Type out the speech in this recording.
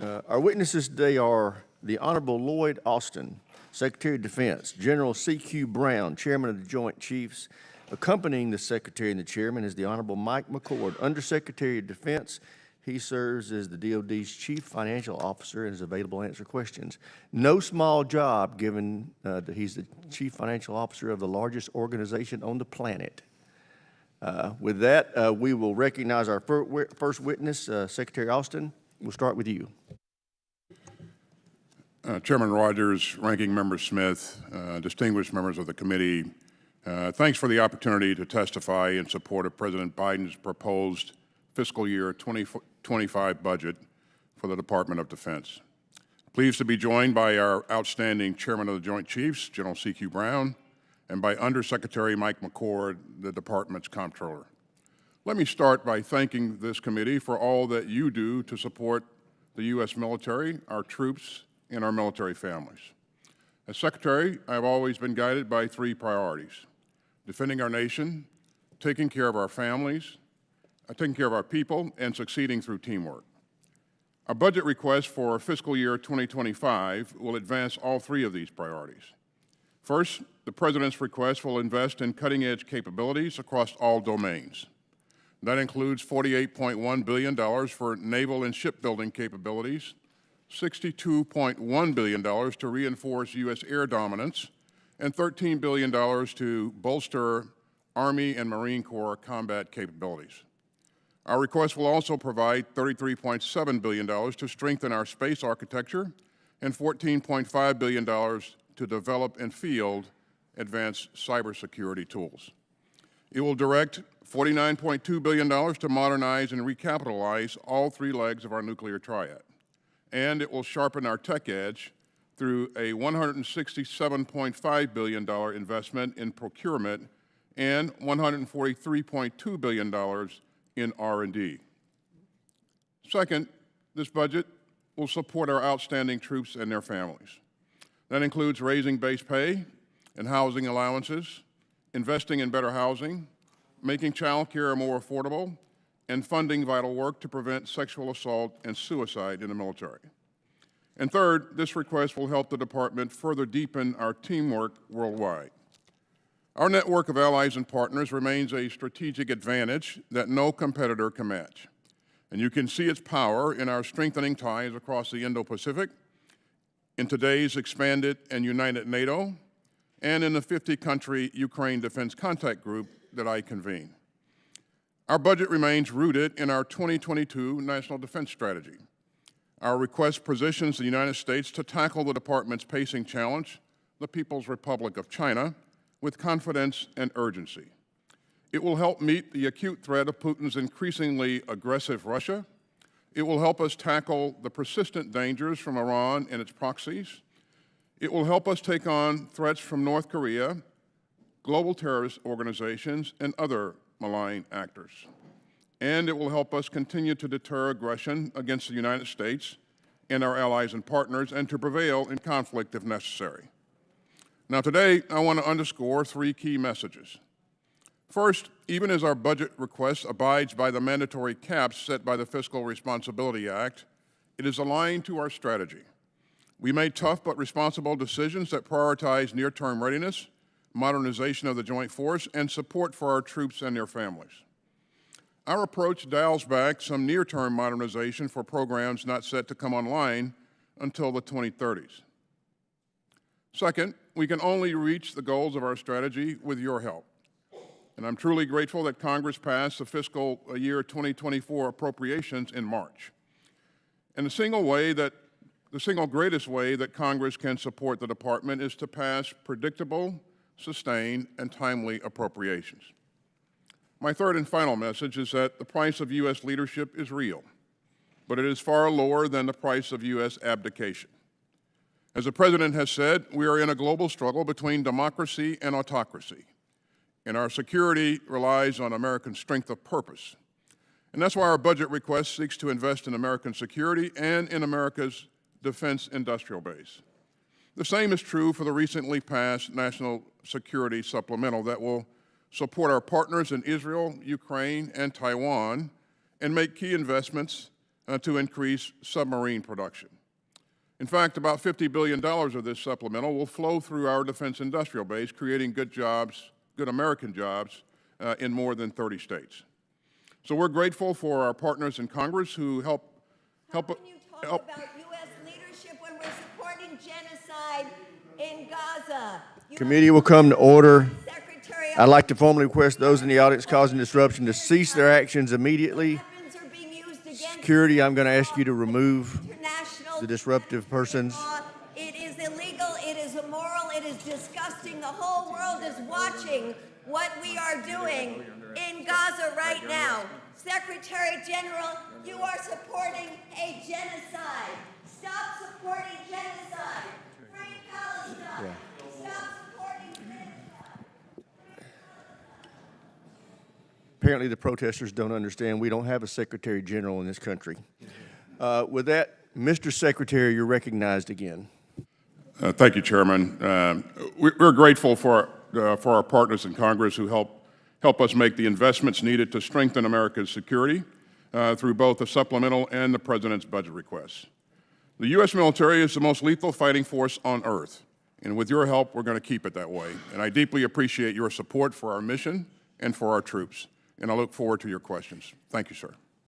Our witnesses today are the Honorable Lloyd Austin, Secretary of Defense, General C.Q. Brown, Chairman of the Joint Chiefs. Accompanying the Secretary and the Chairman is the Honorable Mike McCord, Undersecretary of Defense. He serves as the DoD's Chief Financial Officer and is available to answer questions. No small job, given that he's the Chief Financial Officer of the largest organization on the planet. With that, we will recognize our first witness, Secretary Austin. We'll start with you. Chairman Rogers, Ranking Member Smith, distinguished members of the committee, thanks for the opportunity to testify in support of President Biden's proposed fiscal year 2025 budget for the Department of Defense. Pleased to be joined by our outstanding Chairman of the Joint Chiefs, General C.Q. Brown, and by Undersecretary Mike McCord, the Department's Comptroller. Let me start by thanking this committee for all that you do to support the U.S. military, our troops, and our military families. As Secretary, I have always been guided by three priorities: defending our nation, taking care of our families, taking care of our people, and succeeding through teamwork. Our budget request for fiscal year 2025 will advance all three of these priorities. First, the President's request will invest in cutting-edge capabilities across all domains. That includes $48.1 billion for naval and shipbuilding capabilities, $62.1 billion to reinforce U.S. air dominance, and $13 billion to bolster Army and Marine Corps combat capabilities. Our request will also provide $33.7 billion to strengthen our space architecture and $14.5 billion to develop and field advanced cybersecurity tools. It will direct $49.2 billion to modernize and recapitalize all three legs of our nuclear triad. And it will sharpen our tech edge through a $167.5 billion investment in procurement and $143.2 billion in R&D. Second, this budget will support our outstanding troops and their families. That includes raising base pay and housing allowances, investing in better housing, making child care more affordable, and funding vital work to prevent sexual assault and suicide in the military. And third, this request will help the Department further deepen our teamwork worldwide. Our network of allies and partners remains a strategic advantage that no competitor can match. And you can see its power in our strengthening ties across the Indo-Pacific, in today's expanded and united NATO, and in the 50-country Ukraine Defense Contact Group that I convene. Our budget remains rooted in our 2022 National Defense Strategy. Our request positions the United States to tackle the Department's pacing challenge, the People's Republic of China, with confidence and urgency. It will help meet the acute threat of Putin's increasingly aggressive Russia. It will help us tackle the persistent dangers from Iran and its proxies. It will help us take on threats from North Korea, global terrorist organizations, and other malign actors. And it will help us continue to deter aggression against the United States and our allies and partners, and to prevail in conflict if necessary. Now today, I want to underscore three key messages. First, even as our budget request abides by the mandatory caps set by the Fiscal Responsibility Act, it is aligned to our strategy. We made tough but responsible decisions that prioritize near-term readiness, modernization of the joint force, and support for our troops and their families. Our approach dials back some near-term modernization for programs not set to come online until the 2030s. Second, we can only reach the goals of our strategy with your help. And I'm truly grateful that Congress passed the fiscal year 2024 appropriations in March. And the single greatest way that Congress can support the Department is to pass predictable, sustained, and timely appropriations. My third and final message is that the price of U.S. leadership is real, but it is far lower than the price of U.S. abdication. As the President has said, we are in a global struggle between democracy and autocracy, and our security relies on American strength of purpose. And that's why our budget request seeks to invest in American security and in America's defense industrial base. The same is true for the recently passed National Security Supplemental that will support our partners in Israel, Ukraine, and Taiwan, and make key investments to increase submarine production. In fact, about $50 billion of this supplemental will flow through our defense industrial base, creating good jobs, good American jobs, in more than 30 states. So we're grateful for our partners in Congress who help. How can you talk about U.S. leadership when we're supporting genocide in Gaza? Committee will come to order. Secretary, I'd like to formally request those in the audience causing disruption to cease their actions immediately. weapons are being used against Security, I'm going to ask you to remove international the disruptive persons. law. It is illegal, it is immoral, it is disgusting. The whole world is watching what we are doing in Gaza right now. Secretary General, you are supporting a genocide. Stop supporting genocide. Free Palestine. Stop supporting genocide. Apparently, the protesters don't understand we don't have a Secretary General in this country. With that, Mr. Secretary, you're recognized again. Thank you, Chairman. We're grateful for our partners in Congress who help us make the investments needed to strengthen America's security through both the supplemental and the President's budget requests. The U.S. military is the most lethal fighting force on earth, and with your help, we're going to keep it that way. And I deeply appreciate your support for our mission and for our troops, and I look forward to your questions. Thank you, sir.